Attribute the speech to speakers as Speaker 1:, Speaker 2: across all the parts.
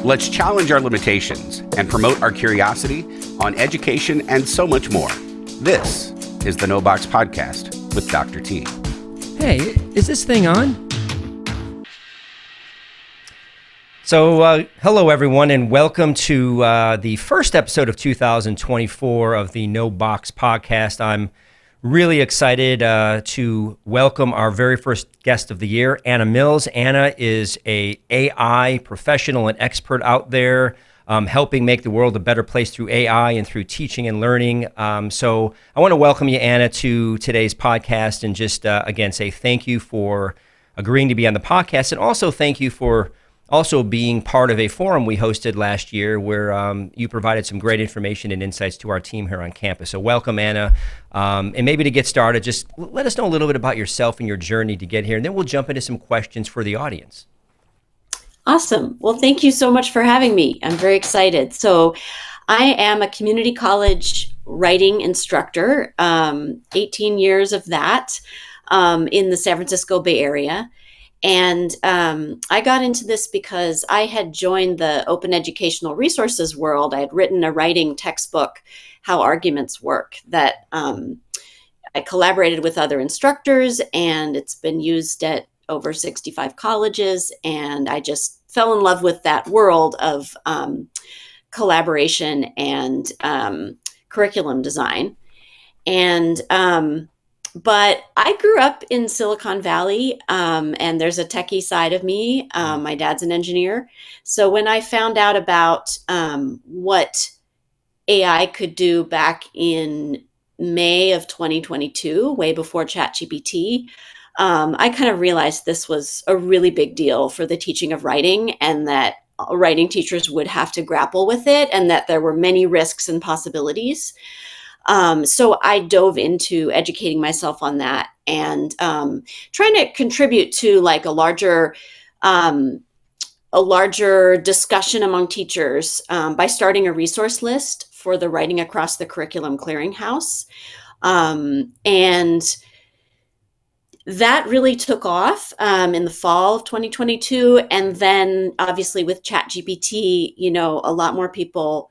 Speaker 1: Let's challenge our limitations and promote our curiosity on education and so much more. This is the No Box Podcast with Dr. T.
Speaker 2: Hey, is this thing on? So, hello everyone, and welcome to the first episode of 2024 of the No Box Podcast. I'm really excited to welcome our very first guest of the year, Anna Mills. Anna is a AI professional and expert out there, helping make the world a better place through AI and through teaching and learning. So I want to welcome you, Anna, to today's podcast and just, again, say thank you for agreeing to be on the podcast, and also thank you for also being part of a forum we hosted last year where you provided some great information and insights to our team here on campus. So welcome, Anna. And maybe to get started, just let us know a little bit about yourself and your journey to get here, and then we'll jump into some questions for the audience.
Speaker 3: Awesome. Well, thank you so much for having me. I'm very excited. So I am a community college writing instructor, 18 years of that in the San Francisco Bay Area. And I got into this because I had joined the open educational resources world. I had written a writing textbook, How Arguments Work, that I collaborated with other instructors, and it's been used at over 65 colleges. And I just fell in love with that world of collaboration and curriculum design. And but I grew up in Silicon Valley, and there's a techie side of me. My dad's an engineer. So when I found out about what AI could do back in May of 2022, way before ChatGPT, I kind of realized this was a really big deal for the teaching of writing, and that writing teachers would have to grapple with it, and that there were many risks and possibilities. So I dove into educating myself on that and trying to contribute to like a larger discussion among teachers by starting a resource list for the Writing Across the Curriculum Clearinghouse. And that really took off in the fall of 2022. And then obviously with ChatGPT, a lot more people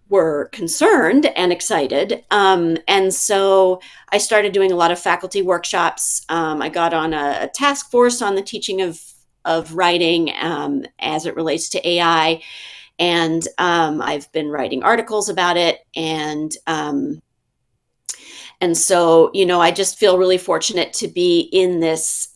Speaker 3: were concerned and excited. And so I started doing a lot of faculty workshops. I got on a task force on the teaching of writing as it relates to AI. And I've been writing articles about it. And so, I just feel really fortunate to be in this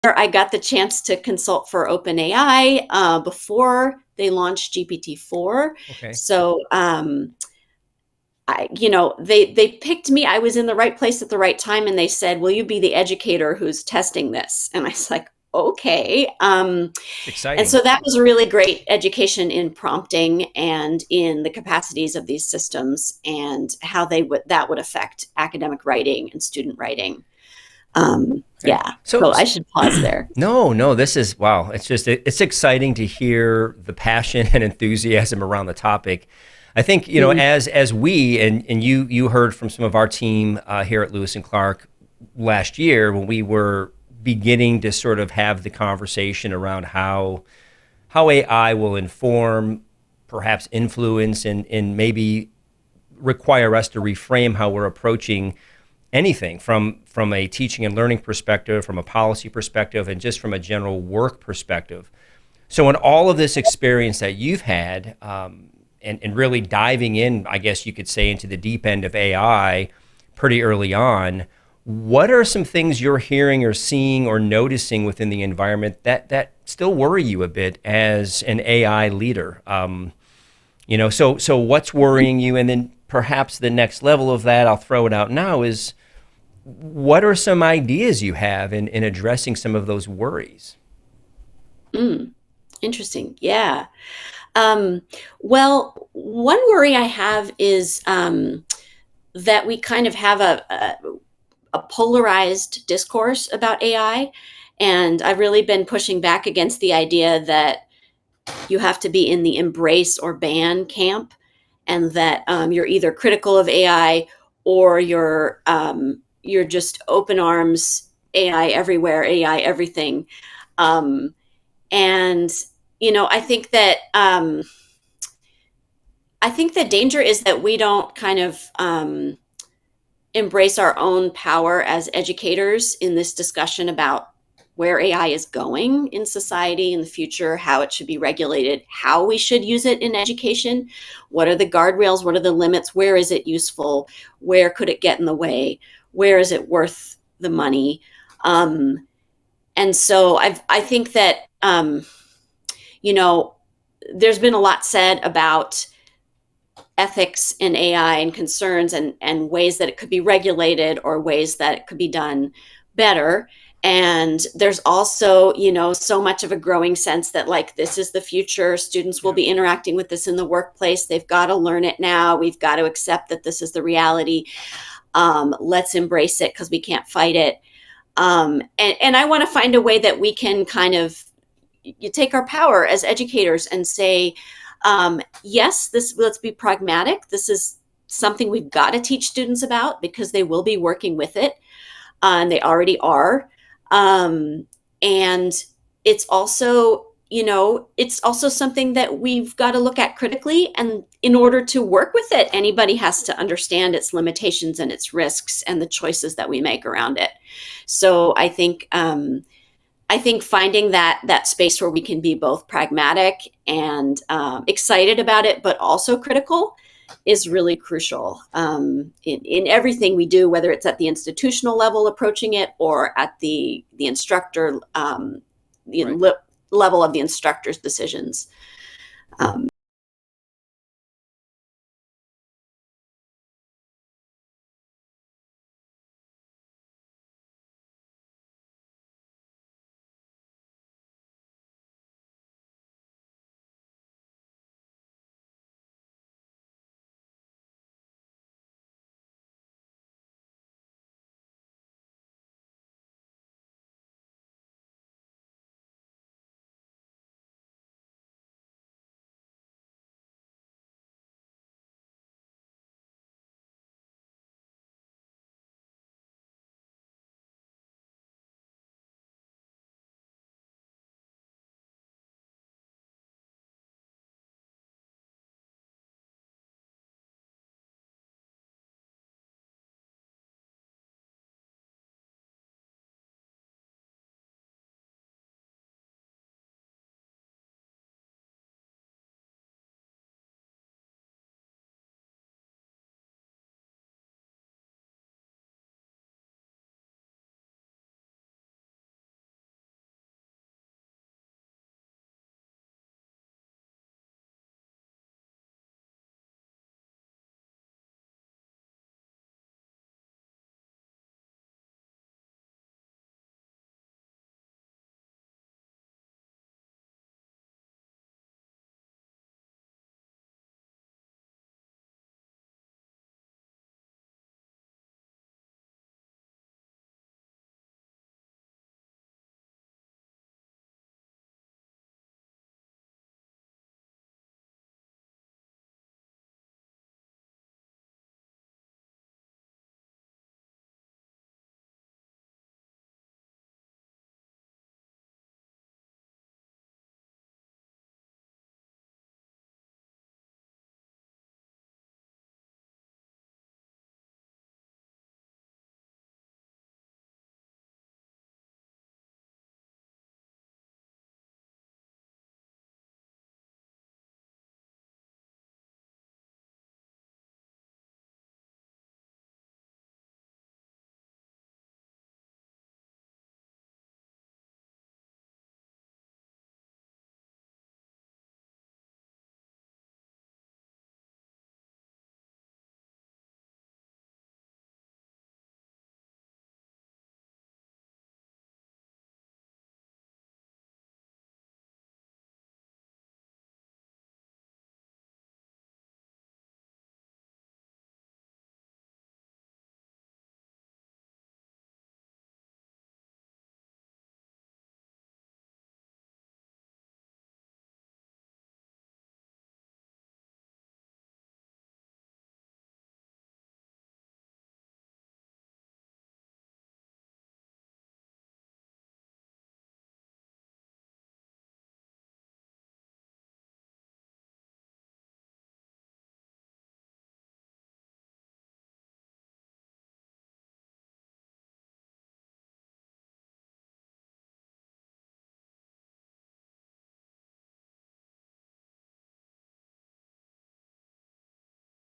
Speaker 3: I got the chance to consult for OpenAI before they launched GPT-4.
Speaker 2: Okay.
Speaker 3: So, they picked me. I was in the right place at the right time, and they said, "Will you be the educator who's testing this?" And I was like, "Okay."
Speaker 2: Exciting.
Speaker 3: And so that was a really great education in prompting and in the capacities of these systems and how that would affect academic writing and student writing. Yeah. So I should pause there.
Speaker 2: No, this is, wow. It's exciting to hear the passion and enthusiasm around the topic. I think, as we, and you heard from some of our team here at Lewis and Clark last year when we were beginning to sort of have the conversation around how AI will inform, perhaps influence, and maybe require us to reframe how we're approaching anything from a teaching and learning perspective, from a policy perspective, and just from a general work perspective. So in all of this experience that you've had, and really diving in, I guess you could say, into the deep end of AI pretty early on, what are some things you're hearing or seeing or noticing within the environment that still worry you a bit as an AI leader? So what's worrying you? And then perhaps the next level of that, I'll throw it out now, is what are some ideas you have in addressing some of those worries?
Speaker 3: Interesting. Yeah. Well, one worry I have is that we kind of have a polarized discourse about AI. And I've really been pushing back against the idea that you have to be in the embrace or ban camp, and that you're either critical of AI or you're just open arms, AI everywhere, AI everything. Um, and I think the danger is that we don't kind of embrace our own power as educators in this discussion about where AI is going in society in the future, how it should be regulated, how we should use it in education, what are the guardrails, what are the limits, where is it useful, where could it get in the way, where is it worth the money. And so I think that you know there's been a lot said about ethics in AI and concerns, and ways that it could be regulated or ways that it could be done better. And there's also, so much of a growing sense that, like, this is the future. Students will be interacting with this in the workplace. They've got to learn it now. We've got to accept that this is the reality. Let's embrace it because we can't fight it. And I want to find a way that we can kind of you take our power as educators and say, yes, let's be pragmatic. This is something we've got to teach students about because they will be working with it, and they already are. And it's also, it's also something that we've got to look at critically. And in order to work with it, anybody has to understand its limitations and its risks and the choices that we make around it. So I think finding that space where we can be both pragmatic and excited about it, but also critical, is really crucial in everything we do, whether it's at the institutional level approaching it or at the instructor,
Speaker 2: Right.
Speaker 3: level of the instructor's decisions.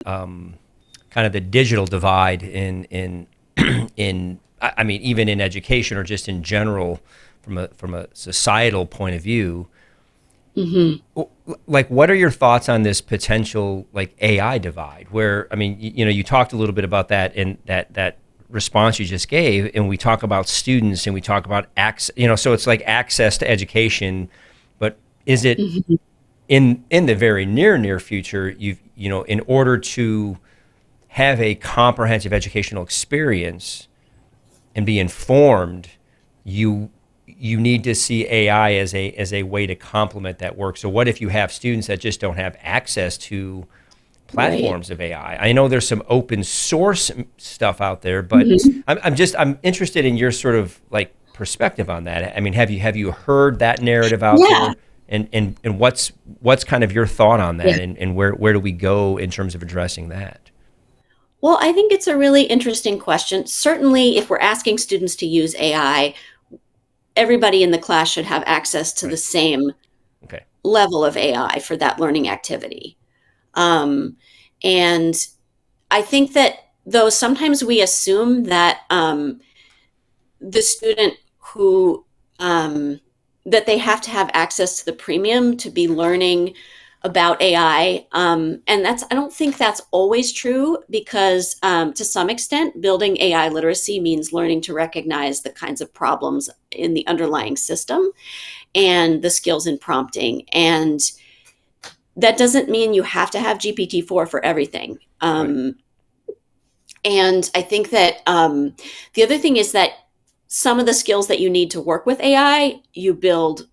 Speaker 2: kind of the digital divide in I mean, even in education or just in general, from a societal point of view. Mm-hmm. Like, what are your thoughts on this potential like AI divide? Where, I mean, you talked a little bit about that in that response you just gave, and we talk about students and we talk about access. So it's like access to education, but is it mm-hmm. in the very near future? In order to have a comprehensive educational experience and be informed, you need to see AI as a way to complement that work. So what if you have students that just don't have access to platforms of AI? I know there's some open source stuff out there, but mm-hmm. I'm interested in your sort of like perspective on that. I mean, have you heard that narrative out there? And what's kind of your thought on that, and where do we go in terms of addressing that?
Speaker 3: Well, I think it's a really interesting question. Certainly, if we're asking students to use AI, everybody in the class should have access to the same level of AI for that learning activity. And I think that, though, sometimes we assume that the student who, that they have to have access to the premium to be learning about AI. And I don't think that's always true, because to some extent, building AI literacy means learning to recognize the kinds of problems in the underlying system and the skills in prompting. And that doesn't mean you have to have GPT-4 for everything. And I think that the other thing is that some of the skills that you need to work with AI, you build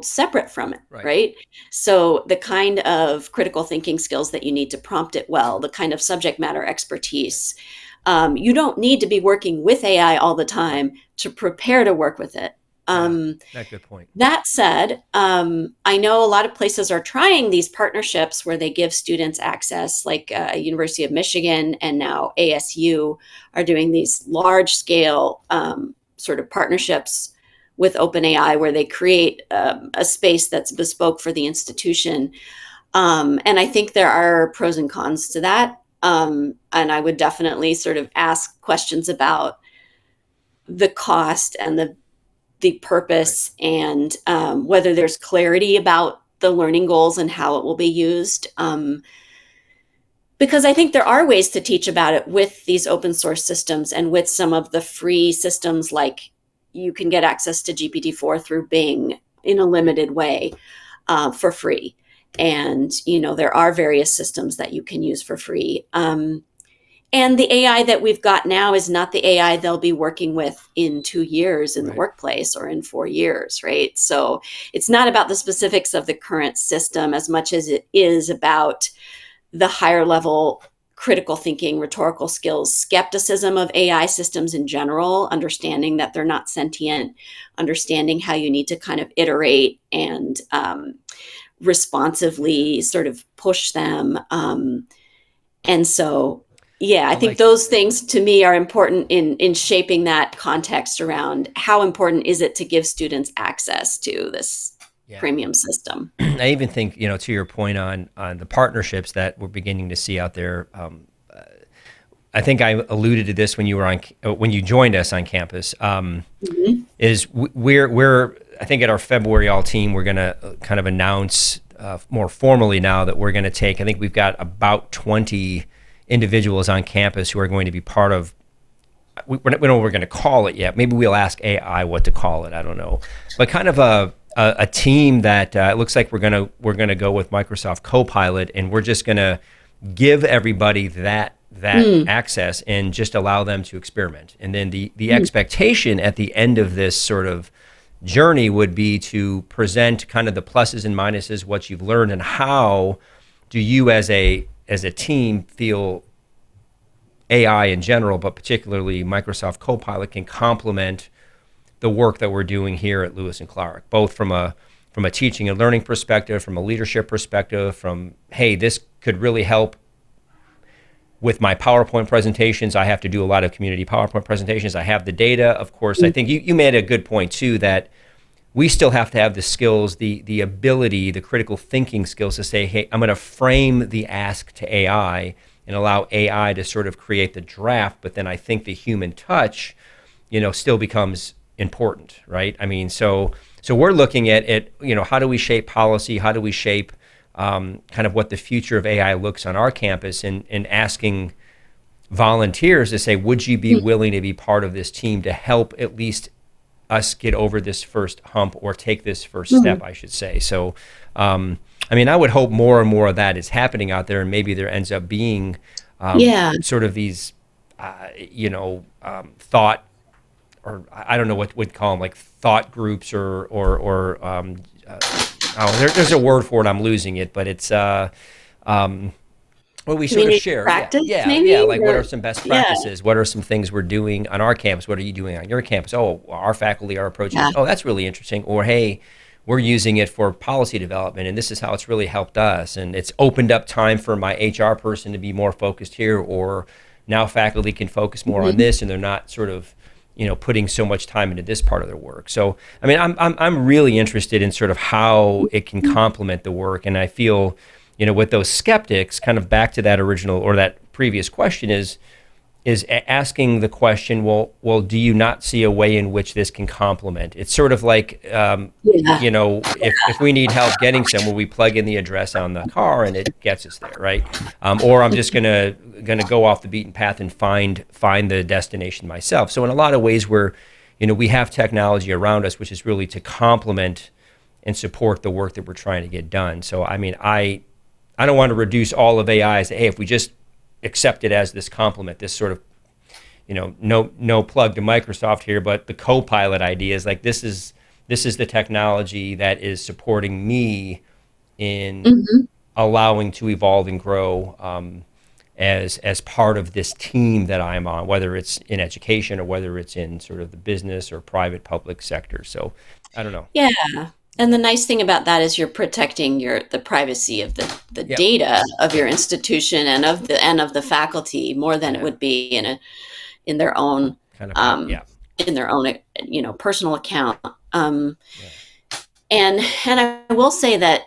Speaker 3: separate from it, right? So the kind of critical thinking skills that you need to prompt it well, the kind of subject matter expertise, you don't need to be working with AI all the time to prepare to work with it.
Speaker 2: That's a good point.
Speaker 3: That said, I know a lot of places are trying these partnerships where they give students access, like University of Michigan and now ASU are doing these large scale sort of partnerships with OpenAI, where they create a space that's bespoke for the institution. And I think there are pros and cons to that. And I would definitely sort of ask questions about the cost and the purpose, and whether there's clarity about the learning goals and how it will be used. Because I think there are ways to teach about it with these open source systems and with some of the free systems, like you can get access to GPT-4 through Bing in a limited way for free. And, there are various systems that you can use for free. And the AI that we've got now is not the AI they'll be working with in 2 years in the workplace or in 4 years, right? So it's not about the specifics of the current system as much as it is about the higher level critical thinking, rhetorical skills, skepticism of AI systems in general, understanding that they're not sentient, understanding how you need to kind of iterate and responsively sort of push them. And so, I think those things to me are important in shaping that context around how important is it to give students access to this premium system.
Speaker 2: I even think, to your point on the partnerships that we're beginning to see out there. I think I alluded to this when you joined us on campus. Is we're I think at our February all team, we're going to kind of announce more formally now that we're going to take. I think we've got about 20 individuals on campus who are going to be part of. We don't know what we're going to call it yet. Maybe we'll ask AI what to call it. I don't know, but kind of a team that it looks like we're gonna go with Microsoft Copilot, and we're just gonna give everybody that access and just allow them to experiment. And then the expectation at the end of this sort of journey would be to present kind of the pluses and minuses, what you've learned, and how do you as a team feel AI in general, but particularly Microsoft Copilot, can complement the work that we're doing here at Lewis and Clark, both from a teaching and learning perspective, from a leadership perspective, from, hey, this could really help with my PowerPoint presentations. I have to do a lot of community PowerPoint presentations. I have the data, of course. I think you made a good point too, that we still have to have the skills, the ability, the critical thinking skills to say, hey, I'm going to frame the ask to AI and allow AI to sort of create the draft. But then I think the human touch, still becomes important, right? I mean, so we're looking at how do we shape policy? How do we shape kind of what the future of AI looks on our campus, and asking volunteers to say, would you be willing to be part of this team to help at least us get over this first hump, or take this first step, I should say. So, I mean, I would hope more and more of that is happening out there, and maybe there ends up being sort of these, thought, or I don't know what we'd call them, like thought groups, or there's a word for it. I'm losing it, but it's well, we sort of share.
Speaker 3: Practice,
Speaker 2: yeah.
Speaker 3: maybe?
Speaker 2: Yeah. Like, what are some best practices? What are some things we're doing on our campus? What are you doing on your campus? Oh, our faculty are approaching this. Oh, that's really interesting. Or, hey, we're using it for policy development, and this is how it's really helped us. And it's opened up time for my HR person to be more focused here, or now faculty can focus more on this, and they're not sort of, putting so much time into this part of their work. So, I mean, I'm really interested in sort of how it can complement the work. And I feel, with those skeptics, kind of back to that original or that previous question, is asking the question, well, do you not see a way in which this can complement? It's sort of like, if we need help getting somewhere, we plug in the address on the car and it gets us there, right? Or I'm just gonna go off the beaten path and find the destination myself. So in a lot of ways, we have technology around us, which is really to complement and support the work that we're trying to get done. So I mean, I don't want to reduce all of AI as, hey, if we just accept it as this complement, this sort of, no plug to Microsoft here, but the co-pilot idea is like, this is the technology that is supporting me in allowing to evolve and grow as part of this team that I'm on, whether it's in education or whether it's in sort of the business or private public sector. So I don't know.
Speaker 3: Yeah. And the nice thing about that is you're protecting the privacy of the data of your institution and of the faculty more than it would be in their own
Speaker 2: kind of
Speaker 3: in their own personal account. And I will say that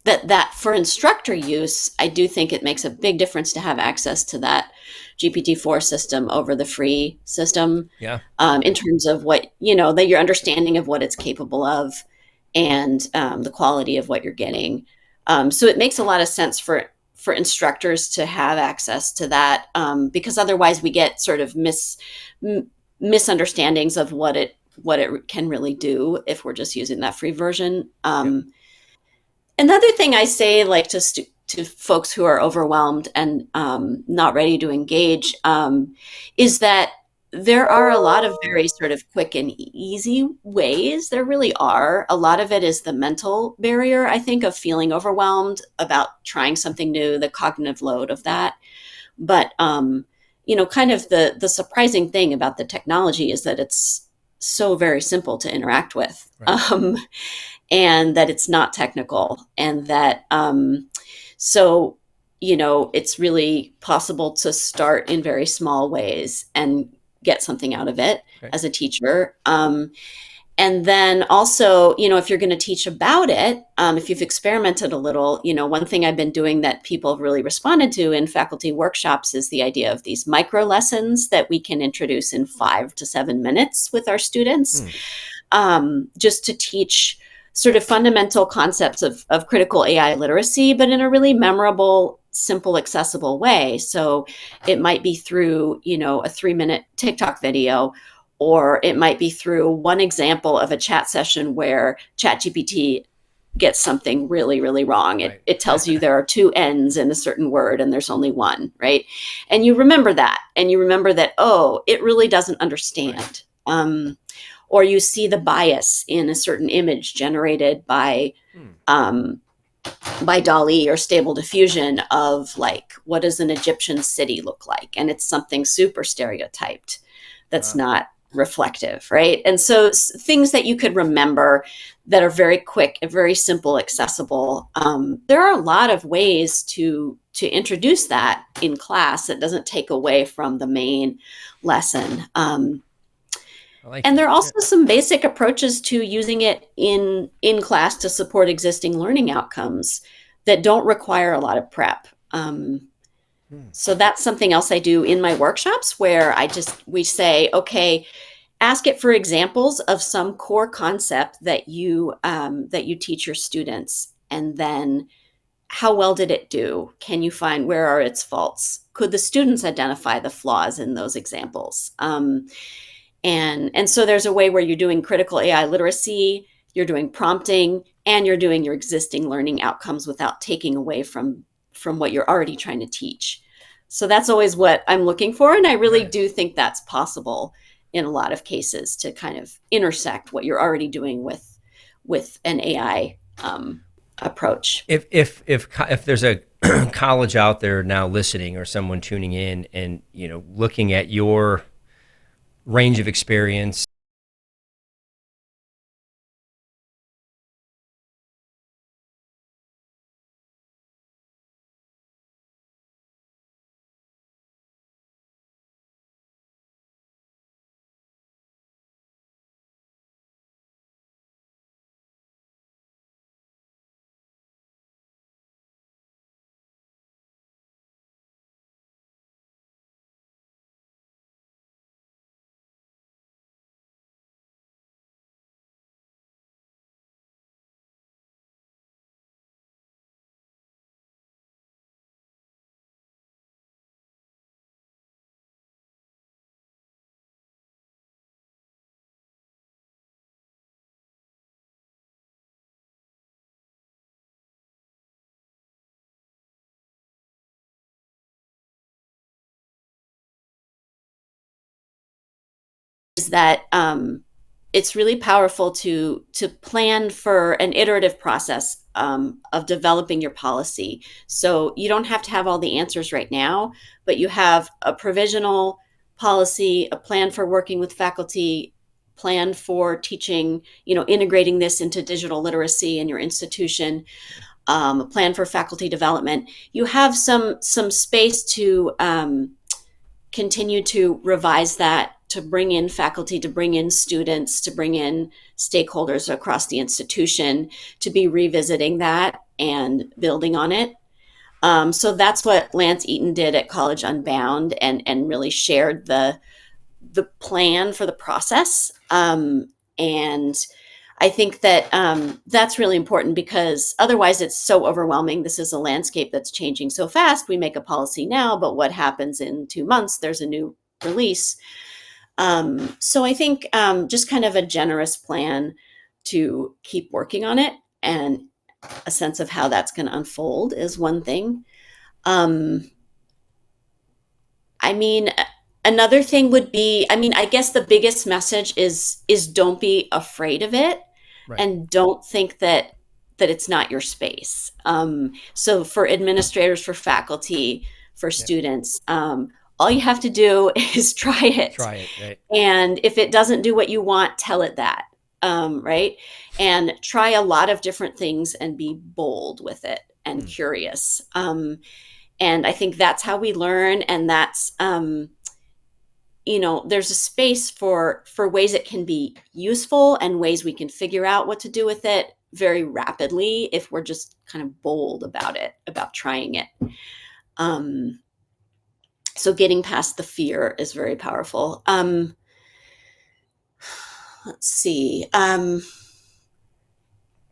Speaker 3: that for instructor use, I do think it makes a big difference to have access to that GPT-4 system over the free system, in terms of what, that your understanding of what it's capable of, and the quality of what you're getting. So it makes a lot of sense for instructors to have access to that, because otherwise we get sort of misunderstandings of what it can really do if we're just using that free version. Another thing I say, like, to folks who are overwhelmed and not ready to engage, is that there are a lot of very sort of quick and easy ways. There really are. A lot of it is the mental barrier, I think, of feeling overwhelmed about trying something new, the cognitive load of that. But, kind of the surprising thing about the technology is that it's so very simple to interact with. Right. And that it's not technical, and that it's really possible to start in very small ways and get something out of it as a teacher. And then also, if you're going to teach about it, if you've experimented a little, one thing I've been doing that people have really responded to in faculty workshops is the idea of these micro lessons that we can introduce in 5 to 7 minutes with our students, just to teach sort of fundamental concepts of critical AI literacy, but in a really memorable, simple, accessible way. So it might be through, a 3-minute TikTok video, or it might be through one example of a chat session where ChatGPT gets something really, really wrong. It tells you there are 2 N's in a certain word and there's only one, right? And you remember that, oh, it really doesn't understand. Or you see the bias in a certain image generated by DALL-E or Stable Diffusion of, like, what does an Egyptian city look like? And it's something super stereotyped that's not reflective, right? And so things that you could remember that are very quick and very simple, accessible. There are a lot of ways to introduce that in class that doesn't take away from the main lesson.
Speaker 2: I like
Speaker 3: And
Speaker 2: that.
Speaker 3: there are
Speaker 2: Yeah.
Speaker 3: also some basic approaches to using it in class to support existing learning outcomes that don't require a lot of prep.
Speaker 2: Hmm.
Speaker 3: So that's something else I do in my workshops where we say, okay, ask it for examples of some core concept that you teach your students, and then how well did it do? Can you find where are its faults? Could the students identify the flaws in those examples? And so there's a way where you're doing critical AI literacy, you're doing prompting, and you're doing your existing learning outcomes without taking away from what you're already trying to teach. So that's always what I'm looking for, and I really do
Speaker 2: Nice.
Speaker 3: think that's possible in a lot of cases to kind of intersect what you're already doing with an AI approach.
Speaker 2: If there's a college out there now listening or someone tuning in and looking at your range of experience,
Speaker 3: Is that it's really powerful to plan for an iterative process of developing your policy. So you don't have to have all the answers right now, but you have a provisional policy, a plan for working with faculty, plan for teaching, integrating this into digital literacy in your institution, a plan for faculty development. You have some space to continue to revise that, to bring in faculty, to bring in students, to bring in stakeholders across the institution, to be revisiting that and building on it. So that's what Lance Eaton did at College Unbound, and really shared the plan for the process. And I think that that's really important, because otherwise it's so overwhelming. This is a landscape that's changing so fast. We make a policy now, but what happens in 2 months? There's a new release. So I think just kind of a generous plan to keep working on it, and a sense of how that's going to unfold is one thing. Um, I mean, another thing would be, I mean, I guess the biggest message is don't be afraid of it,
Speaker 2: right?
Speaker 3: and don't think that it's not your space. So for administrators, for faculty, for
Speaker 2: Yeah.
Speaker 3: students, all you have to do is try it.
Speaker 2: Try it, right?
Speaker 3: And if it doesn't do what you want, tell it that. Right? And try a lot of different things and be bold with it and
Speaker 2: Hmm.
Speaker 3: curious. And I think that's how we learn. And that's, there's a space for ways it can be useful, and ways we can figure out what to do with it very rapidly if we're just kind of bold about it, about trying it. Um, so getting past the fear is very powerful. Let's see.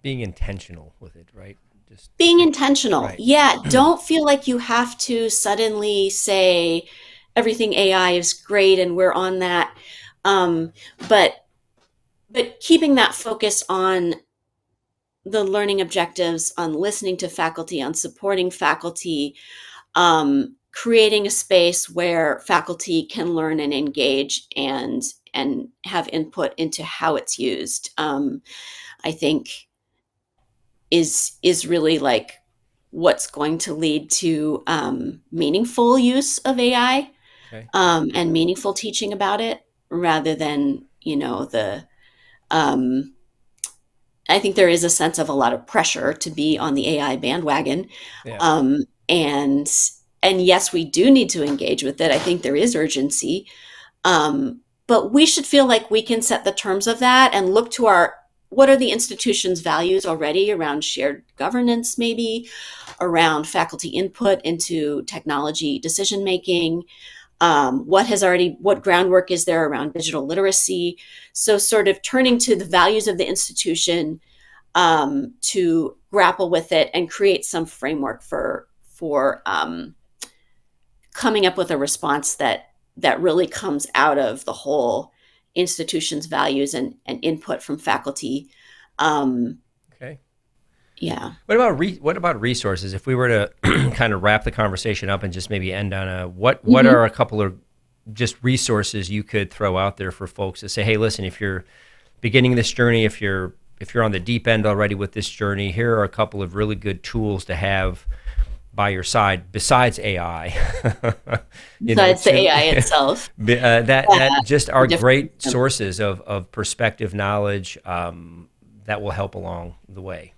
Speaker 2: Being intentional with it, right? Just
Speaker 3: Being intentional.
Speaker 2: right.
Speaker 3: Yeah. Don't feel like you have to suddenly say everything AI is great and we're on that. Um, but keeping that focus on the learning objectives, on listening to faculty, on supporting faculty, creating a space where faculty can learn and engage and have input into how it's used. I think is really like what's going to lead to meaningful use of AI,
Speaker 2: Okay.
Speaker 3: and meaningful teaching about it, rather than the. Um, I think there is a sense of a lot of pressure to be on the AI bandwagon,
Speaker 2: Yeah.
Speaker 3: um, and yes, we do need to engage with it. I think there is urgency, um, but we should feel like we can set the terms of that and look to what are the institution's values already around shared governance, maybe around faculty input into technology decision making. What groundwork is there around digital literacy? So sort of turning to the values of the institution to grapple with it and create some framework for coming up with a response that really comes out of the whole institution's values and input from faculty.
Speaker 2: Okay.
Speaker 3: Yeah.
Speaker 2: What about resources? If we were to kind of wrap the conversation up and just maybe end on what are a couple of just resources you could throw out there for folks to say, hey, listen, if you're beginning this journey, if you're on the deep end already with this journey, here are a couple of really good tools to have by your side besides AI.
Speaker 3: Besides the AI itself.
Speaker 2: that just are great sources of perspective, knowledge that will help along the way.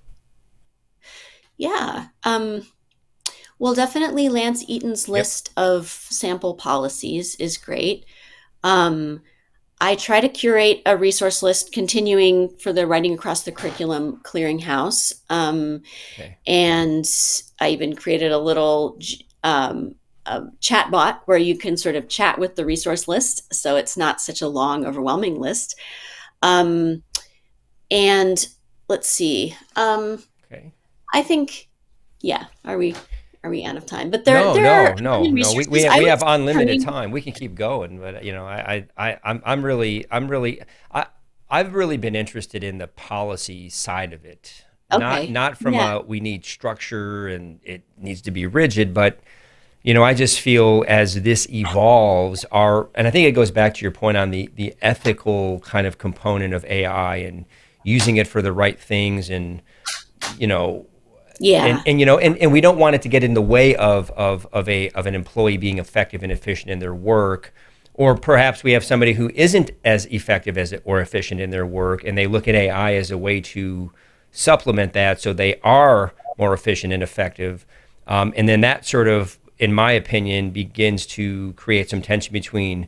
Speaker 3: Yeah. Well, definitely Lance Eaton's list of sample policies is great. I try to curate a resource list continuing for the Writing Across the Curriculum Clearinghouse. And I even created a little chat bot where you can sort of chat with the resource list. So it's not such a long, overwhelming list. And let's see. I think, are we out of time? But
Speaker 2: No. We have unlimited time. We can keep going, but I've really been interested in the policy side of it.
Speaker 3: Okay.
Speaker 2: Not from we need structure and it needs to be rigid, but I just feel as this evolves, and I think it goes back to your point on the ethical kind of component of AI and using it for the right things, and and we don't want it to get in the way of an employee being effective and efficient in their work, or perhaps we have somebody who isn't as effective or efficient in their work, and they look at AI as a way to supplement that so they are more efficient and effective, and then that sort of, in my opinion, begins to create some tension between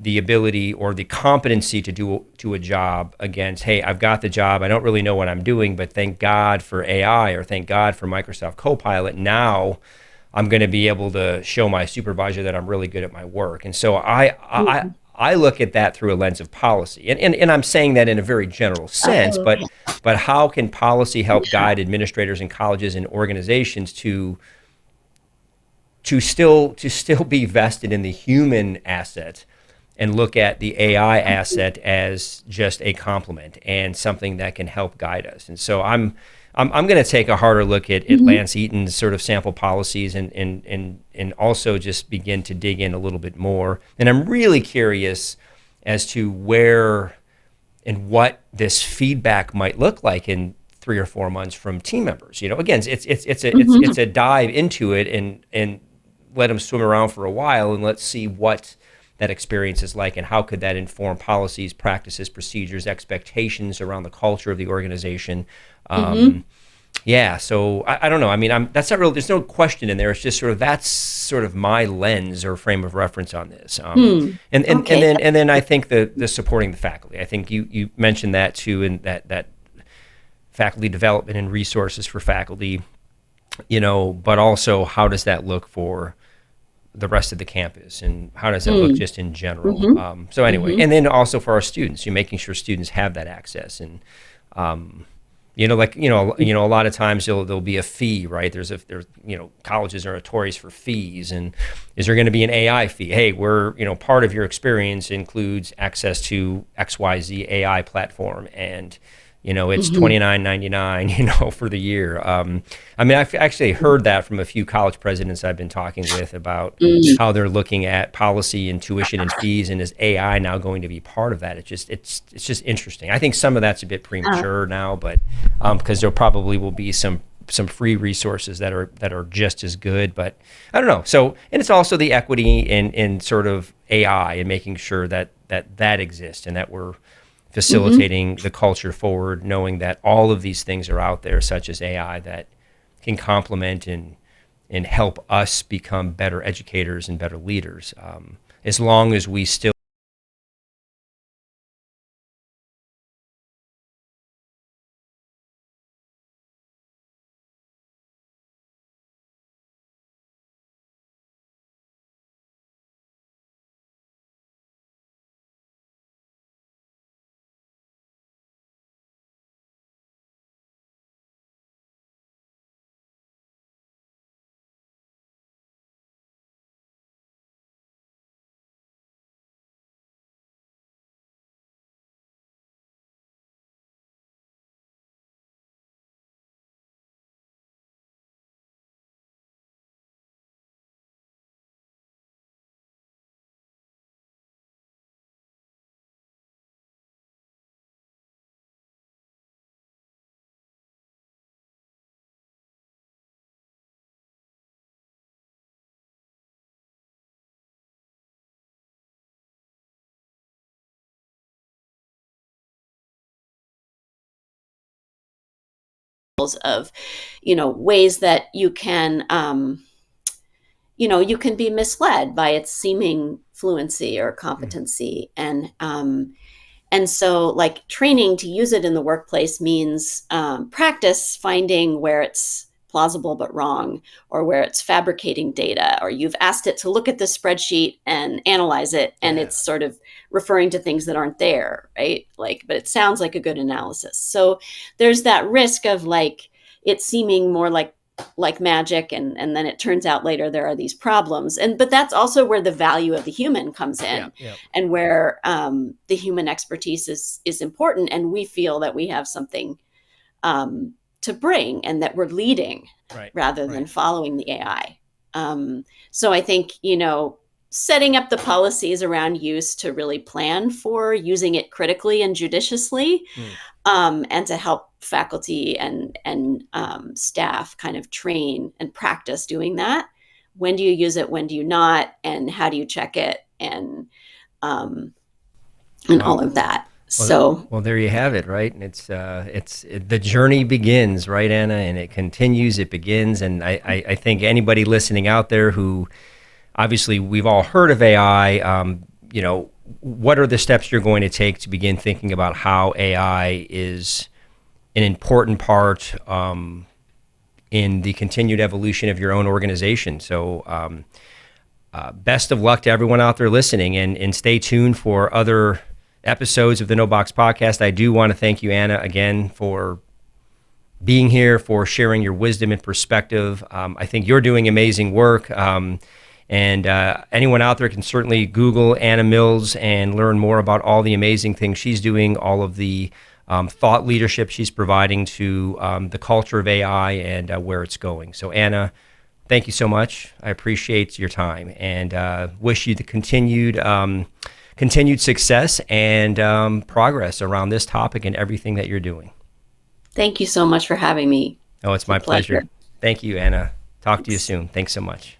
Speaker 2: the ability or the competency to do a job against, hey, I've got the job, I don't really know what I'm doing, but thank God for AI or thank God for Microsoft Copilot. Now I'm going to be able to show my supervisor that I'm really good at my work. And so I look at that through a lens of policy. And I'm saying that in a very general sense, but how can policy help guide administrators and colleges and organizations to still be vested in the human asset and look at the AI asset as just a complement and something that can help guide us. And so I'm going to take a harder look at Lance Eaton's sort of sample policies and also just begin to dig in a little bit more. And I'm really curious as to where and what this feedback might look like in 3 or 4 months from team members. Again, it's a dive into it and let them swim around for a while and let's see what that experience is like and how could that inform policies, practices, procedures, expectations around the culture of the organization. So I don't know. I mean, that's not real. There's no question in there. It's just that's sort of my lens or frame of reference on this. And then I think the supporting the faculty. I think you mentioned that too, and that faculty development and resources for faculty. But also how does that look for the rest of the campus, and how does that look just in general? So anyway, and then also for our students, you're making sure students have that access, and a lot of times there'll be a fee, right? There's colleges are notorious for fees, and is there going to be an AI fee? Hey, we're part of your experience includes access to XYZ AI platform, and it's $29.99, for the year. I've actually heard that from a few college presidents I've been talking with about how they're looking at policy and tuition and fees, and is AI now going to be part of that? It's just interesting. I think some of that's a bit premature now, but because there probably will be some free resources that are just as good, but I don't know. So, and it's also the equity in sort of AI and making sure that exists and that we're facilitating the culture forward, knowing that all of these things are out there, such as AI, that can complement and help us become better educators and better leaders, as long as we still
Speaker 3: of, ways that you can, you can be misled by its seeming fluency or competency. And so like training to use it in the workplace means practice finding where it's plausible but wrong, or where it's fabricating data, or you've asked it to look at the spreadsheet and analyze it, and it's sort of referring to things that aren't there, right? Like, but it sounds like a good analysis. So there's that risk of like it seeming more like magic, and then it turns out later there are these problems. But that's also where the value of the human comes in, and where the human expertise is important, and we feel that we have something to bring, and that we're leading rather than following the AI. So I think, setting up the policies around use to really plan for using it critically and judiciously, and to help faculty and staff kind of train and practice doing that. When do you use it? When do you not? And how do you check it? And all of that.
Speaker 2: Well, there you have it, right? And it's the journey begins, right, Anna, and it continues. It begins, and I think anybody listening out there who, obviously, we've all heard of AI. What are the steps you're going to take to begin thinking about how AI is an important part in the continued evolution of your own organization? So, best of luck to everyone out there listening, and stay tuned for other episodes of the No Box podcast. I do want to thank you, Anna, again for being here, for sharing your wisdom and perspective. I think you're doing amazing work. And anyone out there can certainly Google Anna Mills and learn more about all the amazing things she's doing, all of the thought leadership she's providing to the culture of AI and where it's going. So, Anna, thank you so much. I appreciate your time, and wish you the continued success and progress around this topic and everything that you're doing.
Speaker 3: Thank you so much for having me.
Speaker 2: Oh, it's my pleasure. Thank you, Anna. Talk to you soon. Thanks so much.